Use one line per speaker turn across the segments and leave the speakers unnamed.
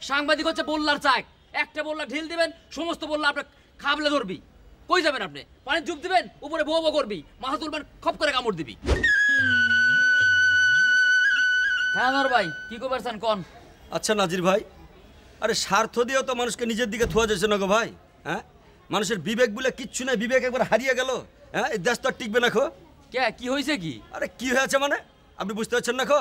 সাংবাদিক হচ্ছে বললার চাক। একটা বললা ঢিল দিবেন, সমস্ত বললা আপনি খাবলে ধরবি। কই যাবেন আপনি? পানি ডুব দিবেন, উপরে বো বো করবি, মাথা তুলবেন, খপ করে কামড় দিবি। হ্যাঁ নর ভাই, কি করবেন কোন?
আচ্ছা নাজির ভাই, আরে স্বার্থ দিয়েও তো মানুষকে নিজের দিকে থোয়া যাচ্ছে না গো ভাই। হ্যাঁ, মানুষের বিবেক বলে কিচ্ছু নাই, বিবেক একবার হারিয়ে গেল। হ্যাঁ, এই দেশ তো আর টিকবে না খো।
কে কি হয়েছে কি?
আরে কি হয়েছে মানে আপনি বুঝতে পারছেন না খো?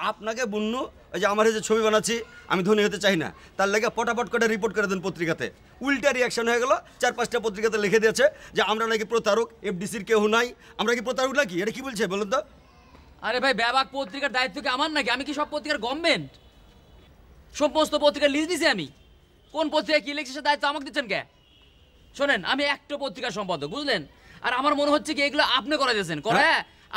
আপনাকে বন্যু ওই যে আমার যে ছবি বানাচ্ছি, আমি ধনী হতে চাই না, তার লেগে পটাপট করে রিপোর্ট করে দেন পত্রিকাতে। উল্টা রিয়াকশন হয়ে গেল, 4-5টা পত্রিকাতে লিখে দিয়েছে যে আমরা নাকি প্রতারক, এফডিসির কেউ নাই। আমরা কি প্রতারক নাকি? এটা কি বলছে বলুন তো?
আরে ভাই, ব্যাবাক পত্রিকার দায়িত্ব কি আমার নাকি? আমি কি সব পত্রিকার গভর্নমেন্ট? সমস্ত পত্রিকার লিস্ট দিছি আমি। কোন পত্রিকা কি লিখছে সে দায়িত্ব আমাকে দিচ্ছেন কে? শোনেন, আমি একটা পত্রিকার সম্পাদক, বুঝলেন? আর আমার মনে হচ্ছে কি এগুলো আপনি করে দিয়েছেন, করে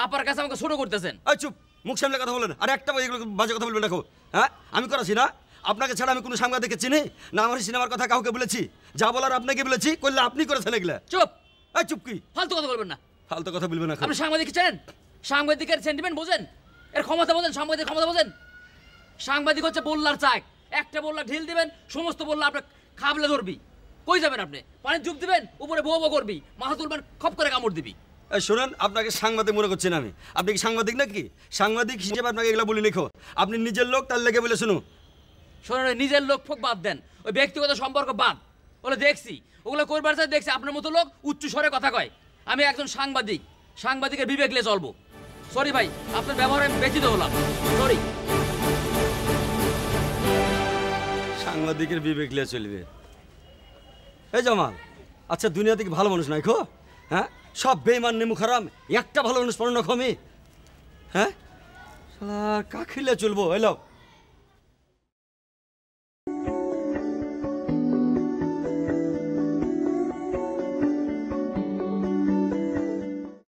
আপনার কাছে আমাকে ছোট করতেছেন।
এই চুপ, মুখ সামলে কথা বলেন। আর একটা এগুলো বাজে কথা বলবেন দেখো। হ্যাঁ, আমি করাছি না? আপনাকে ছাড়া আমি কোনো সাংবাদিককে চিনি না? আমার সিনেমার কথা কাউকে বলেছি? যা বলার আপনাকে বলেছি, করলে আপনি করেছেন এগুলা।
চুপ।
এই চুপ কি?
ফালতু কথা বলবেন না।
ফালতু কথা বলবেন না।
আপনি সাংবাদিক চেনেন? সাংবাদিকের সেন্টিমেন্ট বোঝেন? এর ক্ষমতা বোঝেন? সাংবাদিকের ক্ষমতা বোঝেন? সাংবাদিক হচ্ছে বললার চাক। একটা বললা ঢিল দিবেন, সমস্ত বললা আপনি খাবলে ধরবি। কই যাবেন আপনি? পানি ডুব দিবেন, উপরে বো বো করবি, মাথা তুলবেন, খপ করে কামড় দিবি।
শোনেন, আপনাকে সাংবাদিক মনে করছেন আমি? আপনি কি সাংবাদিক নাকি? সাংবাদিক হিসেবে আপনাকে এগুলো বলি লিখো। আপনি নিজের লোক, তার লেগে বলে শুনুন।
শোনেন, ওই নিজের লোক ফোক বাদ দেন, ওই ব্যক্তিগত সম্পর্ক বাদ। ওগুলো দেখছি, ওগুলো করবার চাই দেখছি। আপনার মতো লোক উচ্চ স্বরে কথা কয়। আমি একজন সাংবাদিক, সাংবাদিকের বিবেক নিয়ে চলবো। সরি ভাই, আপনার ব্যবহারে আমি ব্যথিত হলাম। সরি।
সাংবাদিকের বিবেক নিয়ে চলবে? এই জামাল, আচ্ছা দুনিয়াতে কি ভালো মানুষ নাই খো? হ্যাঁ, সব বেইমান নেমু খারাম, একটা ভালো মানুষ পড়ো না খমি। হ্যাঁ, শালা কাখিলে চলবো। এলো